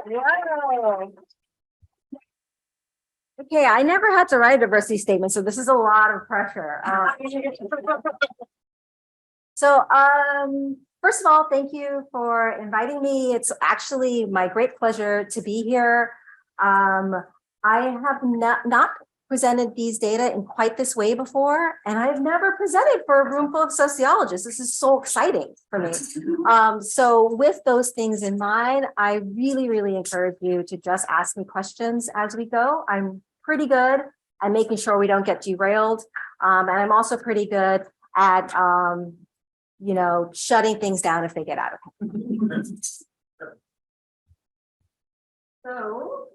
Wow. Okay, I never had to write a diversity statement, so this is a lot of pressure. First of all, thank you for inviting me. It's actually my great pleasure to be here. I have not presented these data in quite this way before, and I've never presented for a room full of sociologists. This is so exciting for me. So with those things in mind, I really, really encourage you to just ask me questions as we go. I'm pretty good at making sure we don't get derailed. And I'm also pretty good at, you know, shutting things down if they get out of hand. So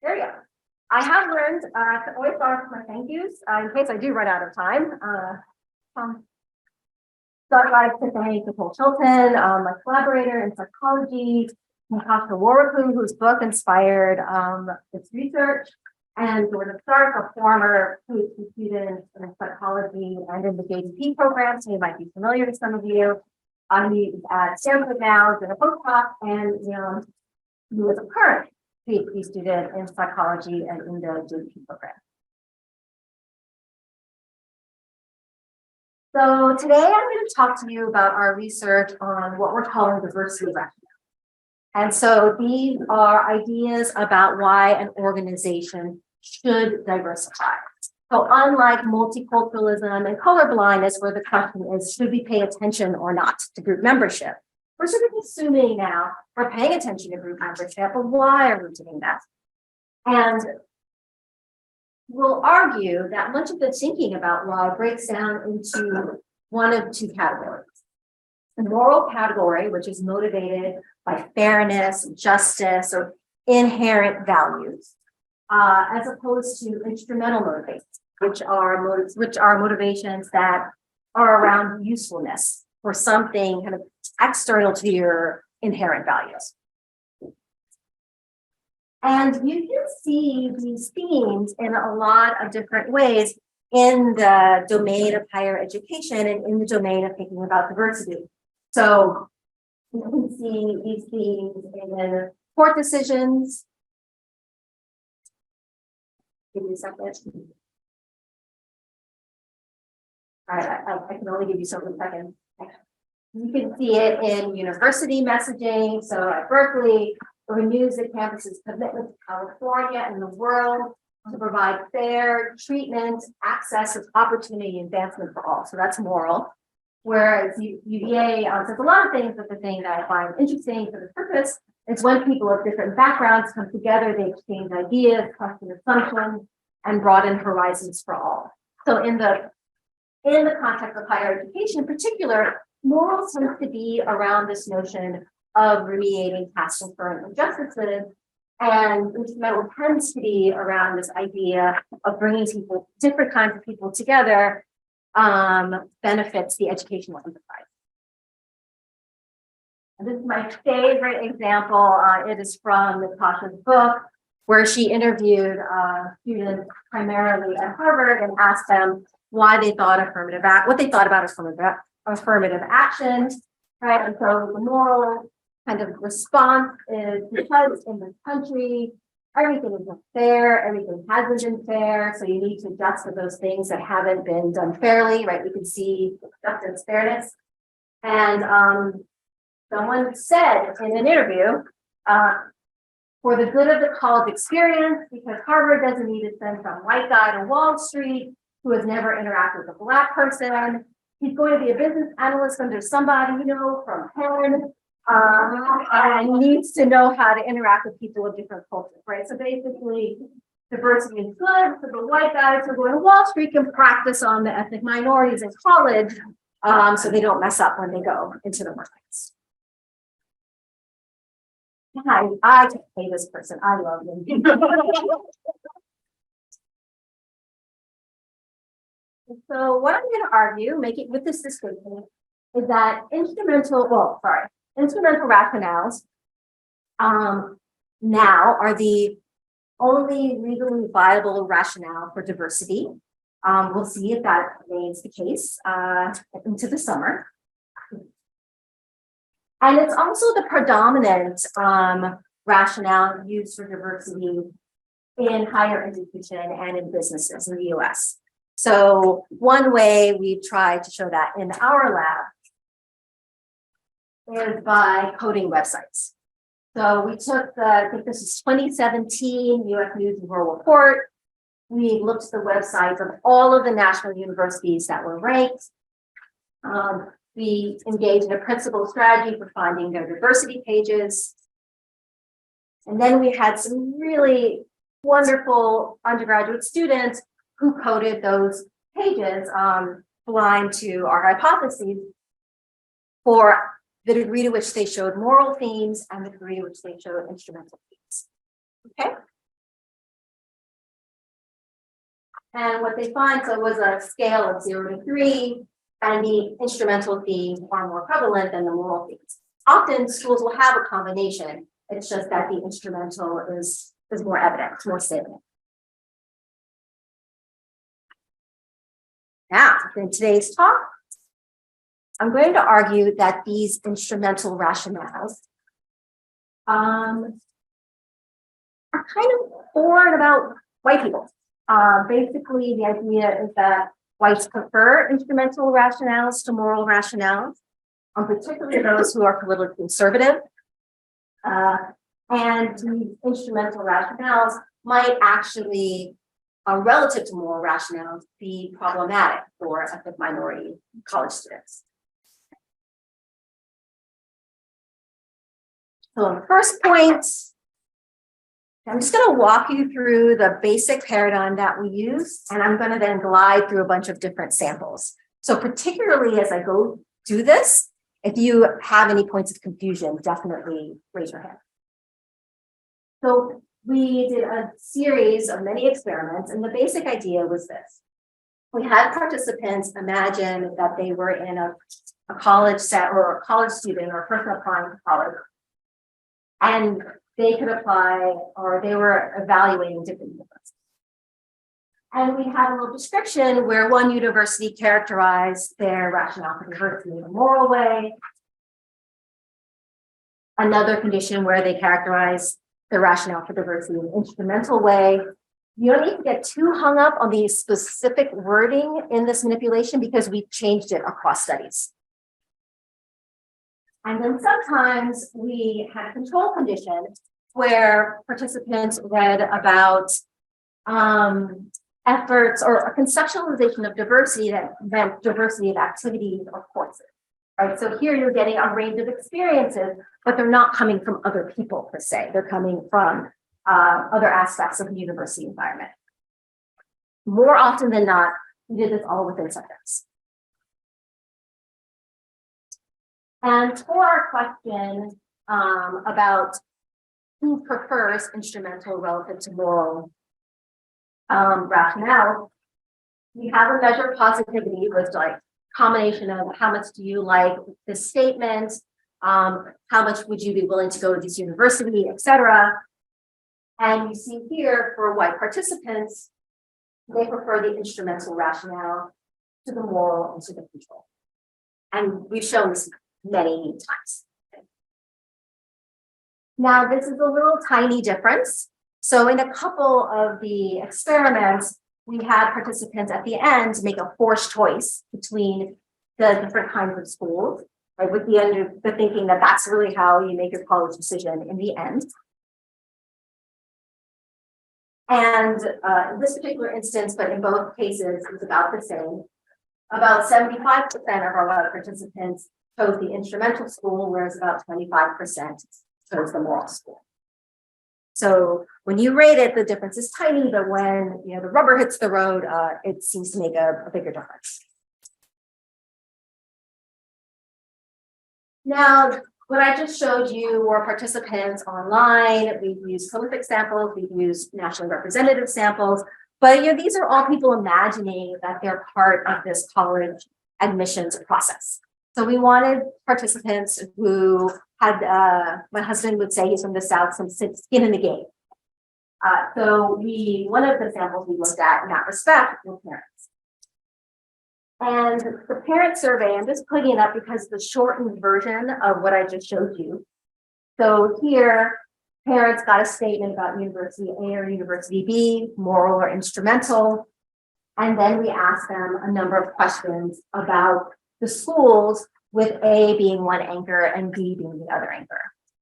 there you go. I have learned to always start with my thank yous in case I do run out of time. So I'd like to thank Nicole Chilton, my collaborator in psychology, Natasha Warwick, whose book inspired this research, and Jordan Stark, a former PhD student in psychology and in the JDP program, so he might be familiar to some of you. He's at Stanford now, doing a postdoc, and he was a current PhD student in psychology and in the JDP program. So today I'm going to talk to you about our research on what we're calling diversity rationale. And so these are ideas about why an organization should diversify. So unlike multiculturalism and colorblindness, where the question is, should we pay attention or not to group membership? We're sort of assuming now we're paying attention to group membership, but why are we doing that? And we'll argue that much of the thinking about why breaks down into one of two categories. The moral category, which is motivated by fairness, justice, or inherent values, as opposed to instrumental motivations, which are motivations that are around usefulness or something kind of external to your inherent values. And you can see these themes in a lot of different ways in the domain of higher education and in the domain of thinking about diversity. So you can see these themes in court decisions. Give me a second. All right, I can only give you some seconds. You can see it in university messaging. So at Berkeley, it renews the campus's commitment to California and the world to provide fair treatment, access, and opportunity advancement for all. So that's moral. Whereas UVA says a lot of things, but the thing that I find interesting for the purpose is when people of different backgrounds come together, they exchange ideas, question assumptions, and broaden horizons for all. So in the context of higher education in particular, morals tends to be around this notion of remediating past and current injustices, and instrumental tends to be around this idea of bringing people, different kinds of people together, benefits the educational enterprise. And this is my favorite example. It is from Natasha's book, where she interviewed students primarily at Harvard and asked them why they thought what they thought about affirmative action, right? And so the moral kind of response is because in this country, everything isn't fair, everything hasn't been fair, so you need to adjust for those things that haven't been done fairly, right? We can see justice, fairness. And someone said in an interview, for the good of the college experience, because Harvard doesn't need to send some white guy to Wall Street who has never interacted with a Black person. He's going to be a business analyst under somebody, from Penn, and needs to know how to interact with people of different cultures, right? So basically, diversity is good for the white guys who are going to Wall Street can practice on the ethnic minorities in college, so they don't mess up when they go into the workplace. I can pay this person. I love him. So what I'm going to argue, make it with this distinction, is that instrumental rationales now are the only legally viable rationale for diversity. We'll see if that remains the case into the summer. And it's also the predominant rationale used for diversity in higher education and in businesses in the US. So one way we've tried to show that in our lab is by coding websites. So we took I think this is 2017 US News and World Report. We looked at the websites of all of the national universities that were ranked. We engaged in a principal strategy for finding their diversity pages. And then we had some really wonderful undergraduate students who coded those pages blind to our hypotheses for the degree to which they showed moral themes and the degree to which they showed instrumental themes. Okay. And what they find, so it was a scale of 0 to 3, and the instrumental themes are more prevalent than the moral themes. Often schools will have a combination. It's just that the instrumental is more evident, more salient. Now, in today's talk, I'm going to argue that these instrumental rationales are kind of for about white people. Basically, the idea is that whites prefer instrumental rationales to moral rationales, particularly those who are politically conservative. And these instrumental rationales might actually, relative to moral rationales, be problematic for ethnic minority college students. So on the first point, I'm just going to walk you through the basic paradigm that we use, and I'm going to then glide through a bunch of different samples. So particularly as I go do this, if you have any points of confusion, definitely raise your hand. So we did a series of many experiments, and the basic idea was this. We had participants imagine that they were in a college set or a college student or a person applying to college, and they could apply, or they were evaluating different universities. And we had a little description where one university characterized their rationale for diversity in a moral way, another condition where they characterized the rationale for diversity in an instrumental way. You don't need to get too hung up on the specific wording in this manipulation because we've changed it across studies. And then sometimes we had a control condition where participants read about efforts or a conceptualization of diversity that meant diversity of activities or courses, right? So here you're getting a range of experiences, but they're not coming from other people per se. They're coming from other aspects of the university environment. More often than not, we did this all within subjects. And for our question about who prefers instrumental relative to moral rationale, we have a measure of positivity with like combination of how much do you like this statement, how much would you be willing to go to this university, etc. And you see here for white participants, they prefer the instrumental rationale to the moral and to the control. And we've shown this many times. Now, this is a little tiny difference. So in a couple of the experiments, we had participants at the end make a forced choice between the different kinds of schools, right, with the thinking that that's really how you make your college decision in the end. And in this particular instance, but in both cases, it's about the same. About 75% of our lab participants chose the instrumental school, whereas about 25% chose the moral school. So when you rate it, the difference is tiny, but when the rubber hits the road, it seems to make a bigger difference. Now, what I just showed you were participants online. We've used prolific samples, we've used nationally representative samples, but these are all people imagining that they're part of this college admissions process. So we wanted participants who had, my husband would say he's from the South, some skin in the game. So one of the samples we looked at in that respect were parents. And the parent survey, I'm just putting it up because the shortened version of what I just showed you. So here Parents got a statement about University A or University B, moral or instrumental. And then we asked them a number of questions about the schools, with A being one anchor and B being the other anchor.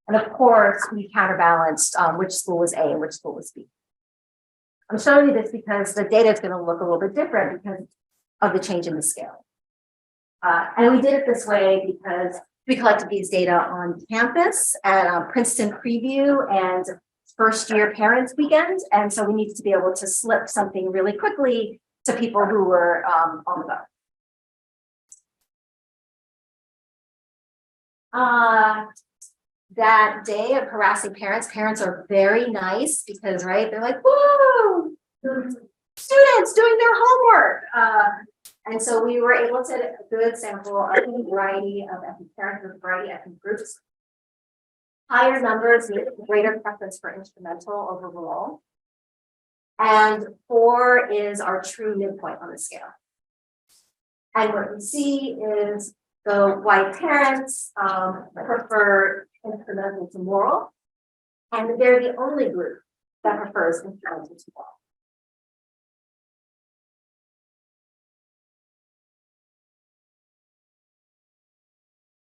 And of course, we counterbalanced which school was A and which school was B. I'm showing you this because the data is going to look a little bit different because of the change in the scale. And we did it this way because we collected these data on campus at Princeton Preview and first year parents weekend. And so we needed to be able to slip something really quickly to people who were on the go. That day of harassing parents are very nice because, right, they're like, whoa, students doing their homework. And so we were able to get a good sample of a variety of ethnic parents with a variety of ethnic groups. Higher numbers with greater preference for instrumental overall. And 4 is our true midpoint on the scale. And what we see is the white parents prefer instrumental to moral, and they're the only group that prefers instrumental to moral.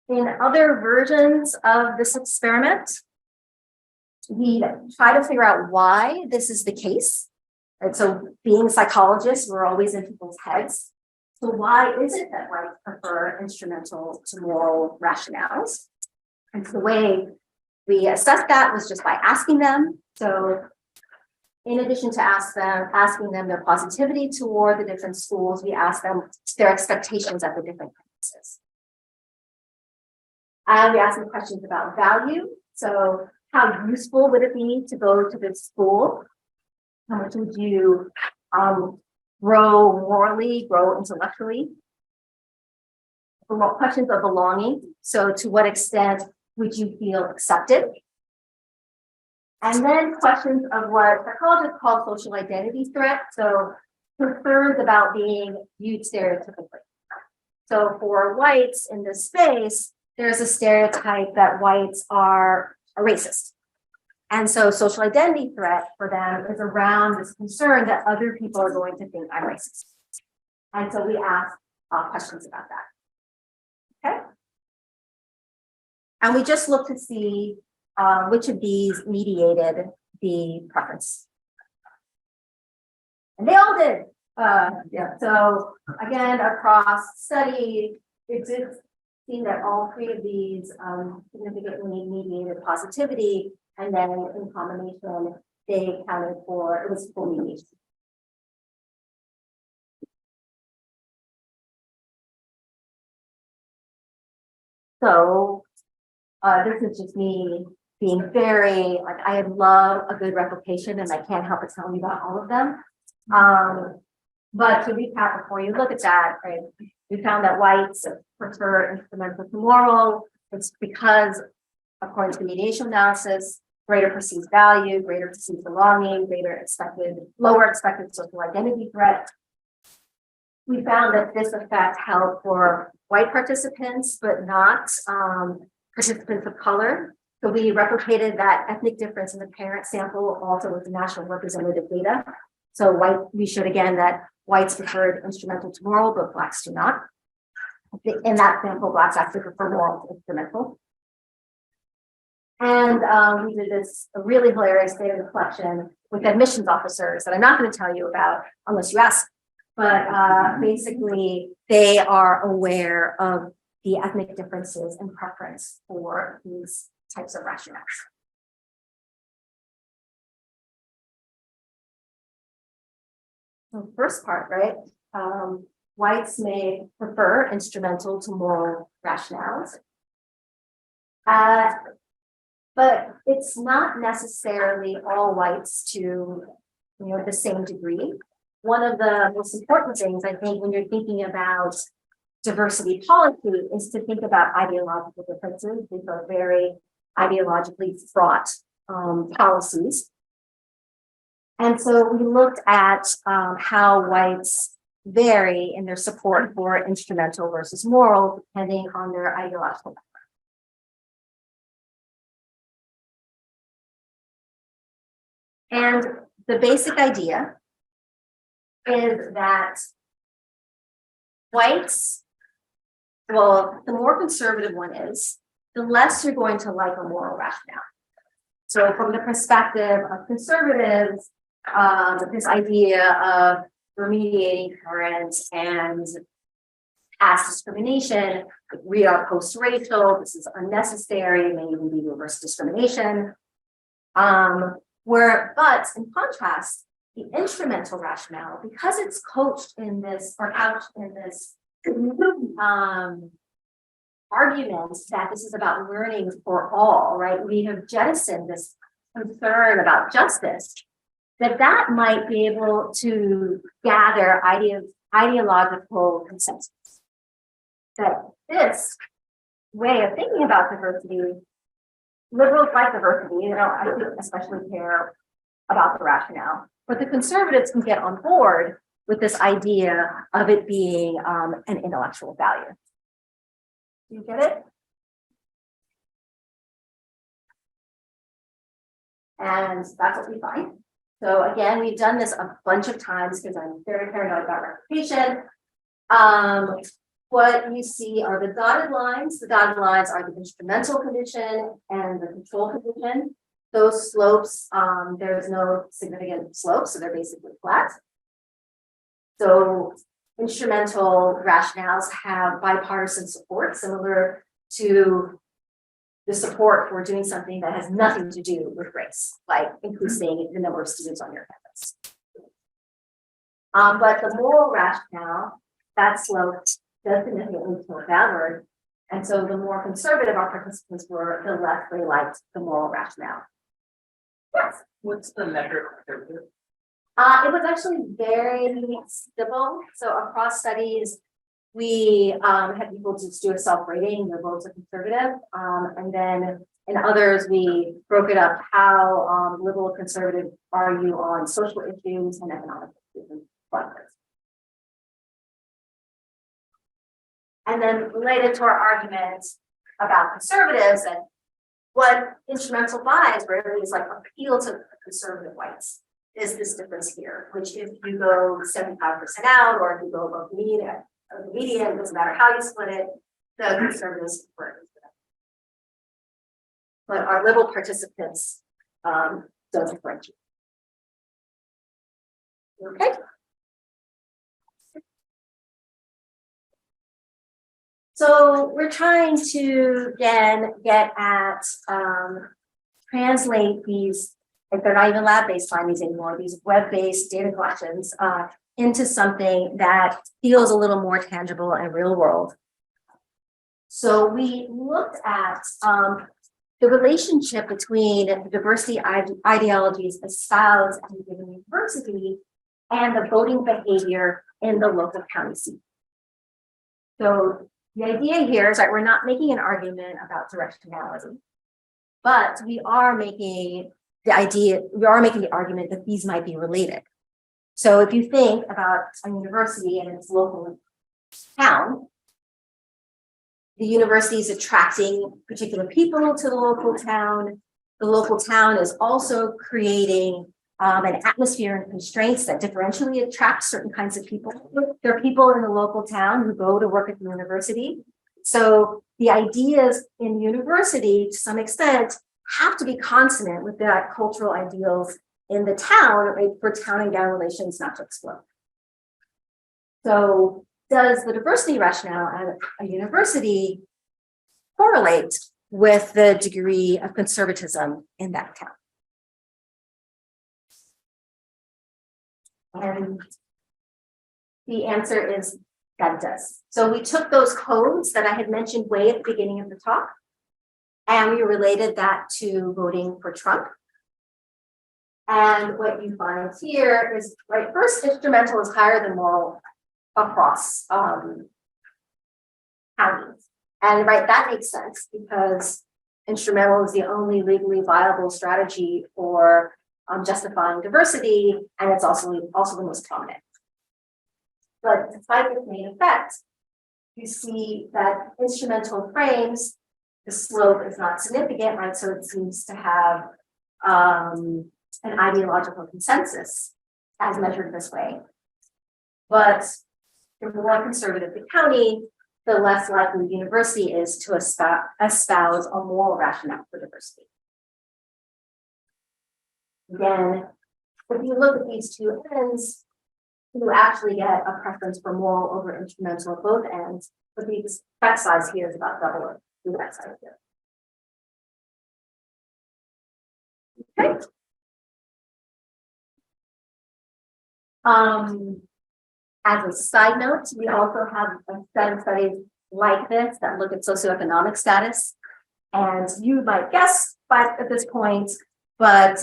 In other versions of this experiment, we try to figure out why this is the case. And so being psychologists, we're always in people's heads. So why is it that whites prefer instrumental to moral rationales? And the way we assessed that was just by asking them. So in addition to asking them their positivity toward the different schools, we asked them their expectations at the different campuses. And we asked them questions about value. So how useful would it be to go to this school? How much would you grow morally, grow intellectually? Questions of belonging. So to what extent would you feel accepted? And then questions of what psychologists call social identity threat. So concerns about being viewed stereotypically. So for whites in this space, there's a stereotype that whites are racist. And so social identity threat for them is around this concern that other people are going to think I'm racist. And so we ask questions about that. Okay. And we just look to see which of these mediated the preference. And they all did. Yeah. So again, across study, it did seem that all 3 of these significantly mediated positivity, and then in combination, they accounted for, it was full mediation. So this is just me being very, like, I love a good replication and I can't help but tell you about all of them. But to recap before you look at that, right, we found that whites prefer instrumental to moral. It's because, according to the mediation analysis, greater perceived value, greater perceived belonging, lower expected social identity threat. We found that this effect held for white participants, but not participants of color. So we replicated that ethnic difference in the parent sample also with the national representative data. So we showed again that whites preferred instrumental to moral, but blacks do not. In that sample, blacks actually prefer moral to instrumental. And we did this really hilarious data collection with admissions officers that I'm not going to tell you about unless you ask. But basically, they are aware of the ethnic differences and preference for these types of rationales. So first part, right? Whites may prefer instrumental to moral rationales. But it's not necessarily all whites to, the same degree. One of the most important things, I think, when you're thinking about diversity policy is to think about ideological differences. These are very ideologically fraught policies. And so we looked at how whites vary in their support for instrumental versus moral, depending on their ideological background. And the basic idea is that whites, well, the more conservative one is, the less you're going to like a moral rationale. So from the perspective of conservatives, this idea of remediating currents and past discrimination, we are post-racial, this is unnecessary, may even be reverse discrimination. But in contrast, the instrumental rationale, because it's coached in this or couched in this argument that this is about learning for all, right? We have jettisoned this concern about justice, that might be able to gather ideological consensus. That this way of thinking about diversity, liberals like diversity, I think especially care about the rationale, but the conservatives can get on board with this idea of it being an intellectual value. Do you get it? And that's what we find. So again, we've done this a bunch of times because I'm very paranoid about reputation. What you see are the dotted lines. The dotted lines are the instrumental condition and the control condition. Those slopes, there's no significant slope, so they're basically flat. So instrumental rationales have bipartisan support, similar to the support for doing something that has nothing to do with race, like increasing the number of students on your campus. But the moral rationale, that slope does significantly tilt downward. And so the more conservative our participants were, the less they liked the moral rationale. Yes. What's the measure of conservative? It was actually very simple. So across studies, we had people just do a self-rating, their votes are conservative. And then in others, we broke it up. How liberal or conservative are you on social issues and economic issues and whatnot. And then related to our argument about conservatives and what instrumental bias really is like appeal to conservative whites is this difference here, which if you go 75% out or if you go above the median, it doesn't matter how you split it, the conservatives support it. But our liberal participants don't differentiate. Okay. So we're trying to again get at translate these, if they're not even lab-based findings anymore, these web-based data collections into something that feels a little more tangible and real world. So we looked at the relationship between the diversity ideologies espoused at a given university and the voting behavior in the local county seat. So the idea here is that we're not making an argument about directionality, but we are making the argument that these might be related. So if you think about a university and its local town, the university is attracting particular people to the local town. The local town is also creating an atmosphere and constraints that differentially attract certain kinds of people. There are people in the local town who go to work at the university. So the ideas in the university, to some extent, have to be consonant with that cultural ideals in the town, right, for town and gown relations not to explode. So does the diversity rationale at a university correlate with the degree of conservatism in that town? And the answer is that it does. So we took those codes that I had mentioned way at the beginning of the talk, and we related that to voting for Trump. And what you find here is, right, first, instrumental is higher than moral across counties. And right, that makes sense because instrumental is the only legally viable strategy for justifying diversity, and it's also the most prominent. But despite this main effect, you see that instrumental frames, the slope is not significant, right? So it seems to have an ideological consensus as measured this way. But the more conservative the county, the less likely the university is to espouse a moral rationale for diversity. Again, if you look at these two ends, you actually get a preference for moral over instrumental at both ends, but the effect size here is about double the effect size here. Okay. As a side note, we also have a set of studies like this that look at socioeconomic status. And you might guess at this point, but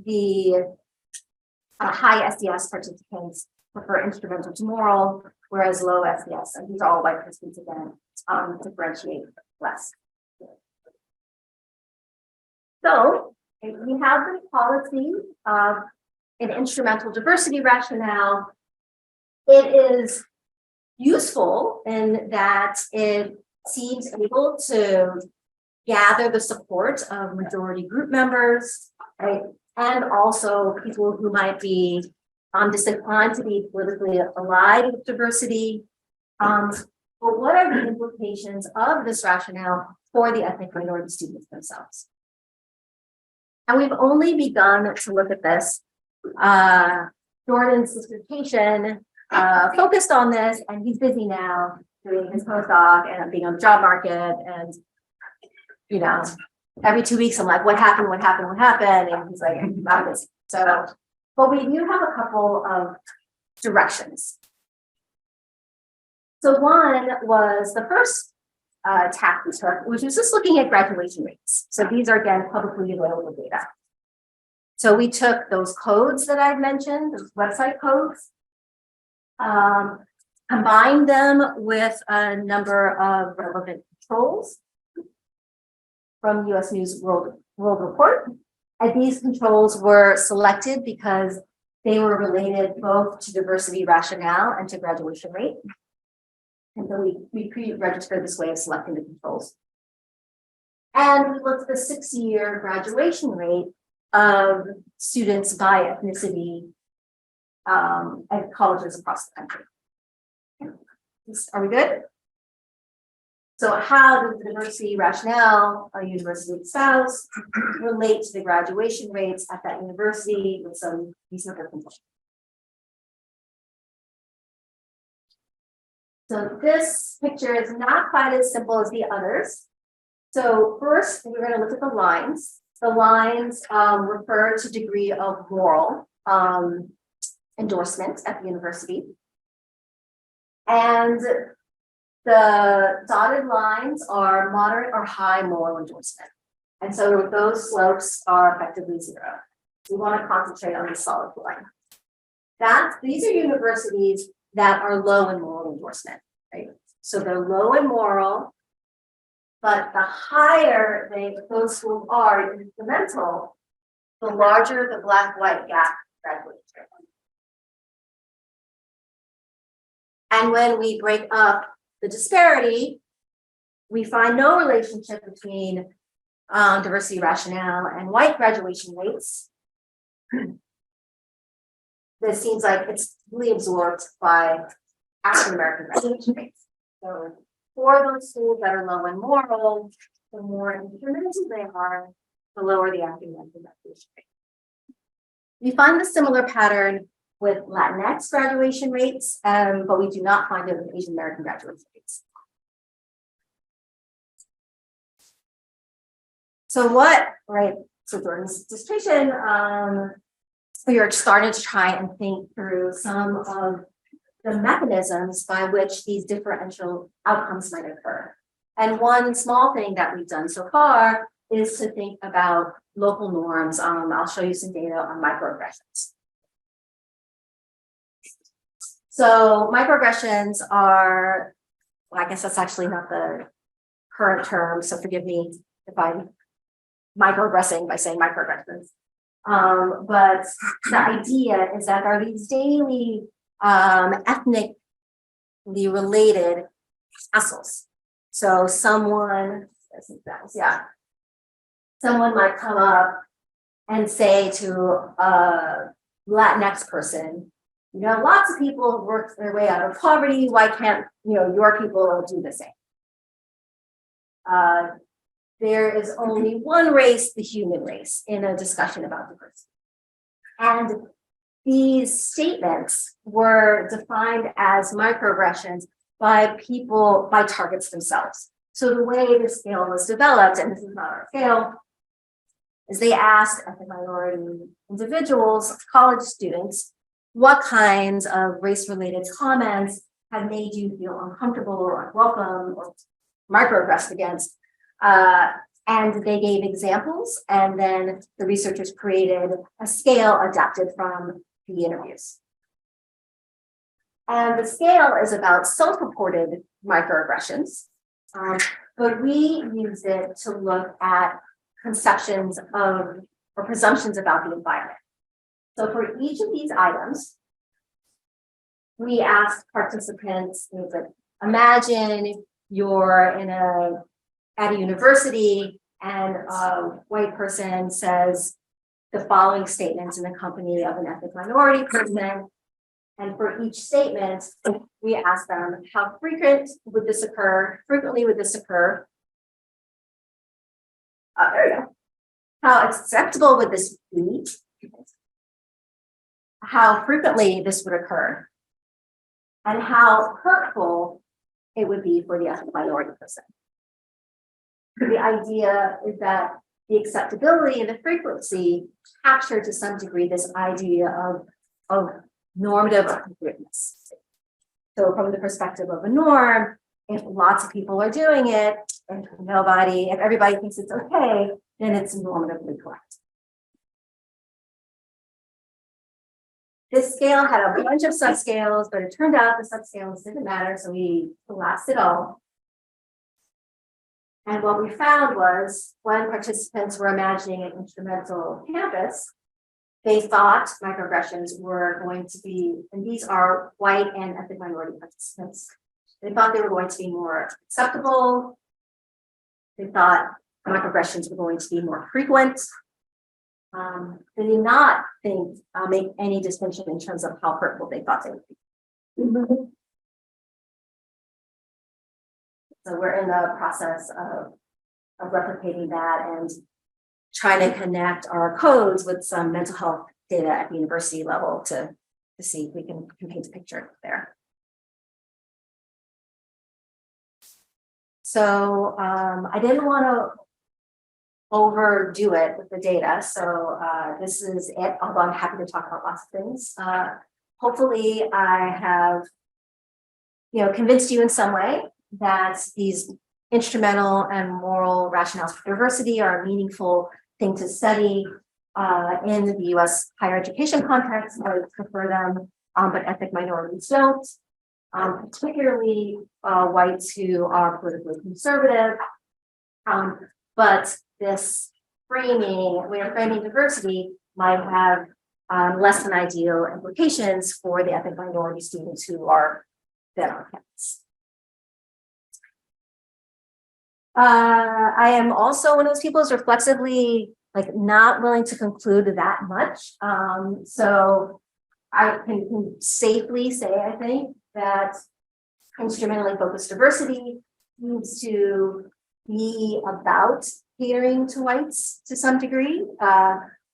the high SDS participants prefer instrumental to moral, whereas low SDS, and these are all white participants again, differentiate less. So we have the policy of an instrumental diversity rationale. It is useful in that it seems able to gather the support of majority group members, right? And also people who might be disinclined to be politically allied with diversity. But what are the implications of this rationale for the ethnic minority students themselves? And we've only begun to look at this. Jordan's dissertation focused on this, and he's busy now doing his postdoc and being on the job market. And, you know, every 2 weeks I'm like, what happened? And he's like, I'm busy. So, but we do have a couple of directions. So one was the first tack we took, which was just looking at graduation rates. So these are, again, publicly available data. So we took those codes that I've mentioned, those website codes, combined them with a number of relevant controls from US News World Report. And these controls were selected because they were related both to diversity rationale and to graduation rate. And so we pre-registered this way of selecting the controls. And we looked at the 6-year graduation rate of students by ethnicity at colleges across the country. Are we good? So how does the diversity rationale a university espouse relate to the graduation rates at that university with some reasonable conditions? So this picture is not quite as simple as the others. So first, we're going to look at the lines. The lines refer to degree of moral endorsement at the university. And the dotted lines are moderate or high moral endorsement. And so those slopes are effectively zero. We want to concentrate on the solid line. These are universities that are low in moral endorsement, right? So they're low in moral, but the higher those schools are in instrumental, the larger the black-white gap graduation. And when we break up the disparity, we find no relationship between diversity rationale and white graduation rates. This seems like it's really absorbed by African American graduation rates. So for those schools that are low in moral, the more instrumental they are, the lower the African American graduation rate. We find a similar pattern with Latinx graduation rates, but we do not find it with Asian American graduation rates. So so Jordan's dissertation, we are starting to try and think through some of the mechanisms by which these differential outcomes might occur. And one small thing that we've done so far is to think about local norms. I'll show you some data on microaggressions. So microaggressions are, well, I guess that's actually not the current term, so forgive me if I'm microaggressing by saying microaggressions. But the idea is that there are these daily ethnically related hassles. So someone might come up and say to a Latinx person, you know, lots of people have worked their way out of poverty. Why can't, you know, your people do the same? There is only one race, the human race, in a discussion about diversity. And these statements were defined as microaggressions by people, by targets themselves. So the way the scale was developed, and this is not our scale, is they asked ethnic minority individuals, college students, what kinds of race-related comments have made you feel uncomfortable or unwelcome or microaggressed against. And they gave examples, and then the researchers created a scale adapted from the interviews. And the scale is about self-reported microaggressions, but we use it to look at conceptions of or presumptions about the environment. So for each of these items, we asked participants, imagine you're at a university and a white person says the following statements in the company of an ethnic minority person. And for each statement, we ask them, how frequently would this occur? There we go. How acceptable would this be? How frequently this would occur? And how hurtful it would be for the ethnic minority person. The idea is that the acceptability and the frequency capture to some degree this idea of normative appropriateness. So from the perspective of a norm, if lots of people are doing it, and if everybody thinks it's okay, then it's normatively correct. This scale had a bunch of subscales, but it turned out the subscales didn't matter, so we collapsed it all. And what we found was when participants were imagining an instrumental campus, they thought microaggressions were going to be, and these are white and ethnic minority participants, they thought they were going to be more acceptable. They thought microaggressions were going to be more frequent. They did not make any distinction in terms of how hurtful they thought they would be. So we're in the process of replicating that and trying to connect our codes with some mental health data at the university level to see if we can paint a picture there. So I didn't want to overdo it with the data. So this is it, although I'm happy to talk about lots of things. Hopefully I have, convinced you in some way that these instrumental and moral rationales for diversity are a meaningful thing to study in the US higher education context. I would prefer them, but ethnic minorities don't, particularly whites who are politically conservative. But this way of framing diversity might have less than ideal implications for the ethnic minority students who are then on campus. I am also one of those people who's reflexively not willing to conclude that much. So I can safely say, I think, that instrumentally focused diversity needs to be about catering to whites to some degree.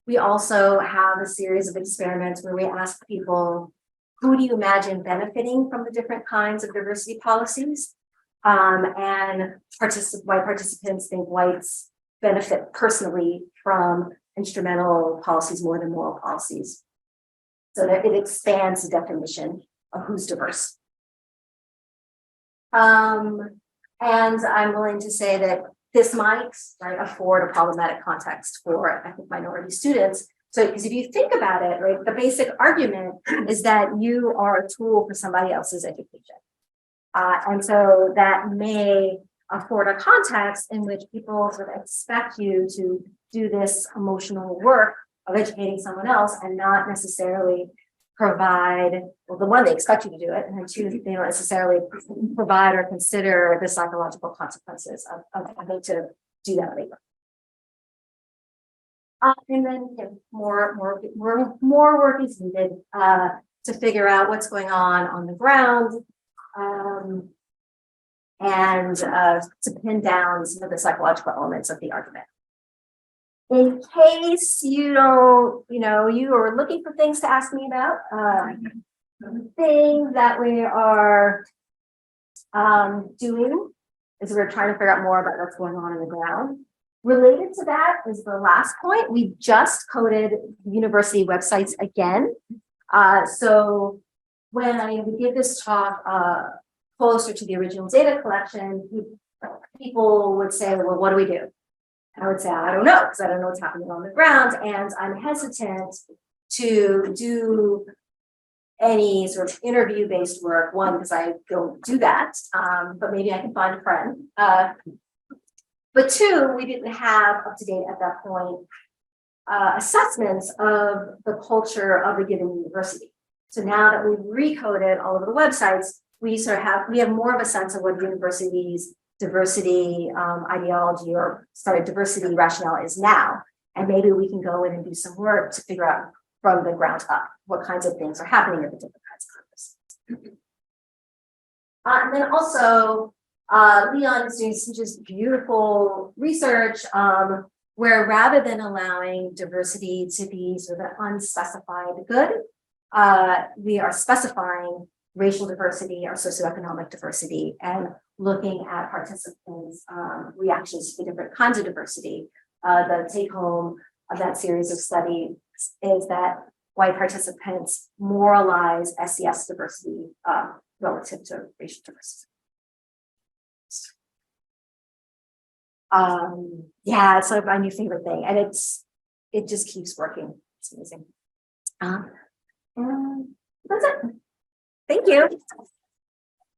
We also have a series of experiments where we ask people, who do you imagine benefiting from the different kinds of diversity policies? And white participants think whites benefit personally from instrumental policies more than moral policies. So that it expands the definition of who's diverse. And I'm willing to say that this might afford a problematic context for ethnic minority students. So, because if you think about it, the basic argument is that you are a tool for somebody else's education. And so that may afford a context in which people sort of expect you to do this emotional work of educating someone else and not necessarily provide, well, the one, they expect you to do it, and then two, they don't necessarily provide or consider the psychological consequences of having to do that labor. And then more work is needed to figure out what's going on the ground. And to pin down some of the psychological elements of the argument. In case you don't, you are looking for things to ask me about, the thing that we are doing is we're trying to figure out more about what's going on in the ground. Related to that is the last point. We just coded university websites again. So when I give this talk closer to the original data collection, people would say, well, what do we do? I would say, I don't know, because I don't know what's happening on the ground. And I'm hesitant to do any sort of interview-based work. One, because I don't do that, but maybe I can find a friend. But two, we didn't have up to date at that point assessments of the culture of a given university. So now that we've recoded all of the websites, we have more of a sense of what universities' diversity ideology or diversity rationale is now. And maybe we can go in and do some work to figure out from the ground up what kinds of things are happening at the different kinds of campuses. And then also, Leon is doing some just beautiful research where rather than allowing diversity to be sort of an unspecified good, we are specifying racial diversity or socioeconomic diversity and looking at participants' reactions to the different kinds of diversity. The take home of that series of studies is that white participants moralize SES diversity relative to racial diversity. Yeah, it's like my new favorite thing, and it just keeps working. It's amazing. And that's it. Thank you.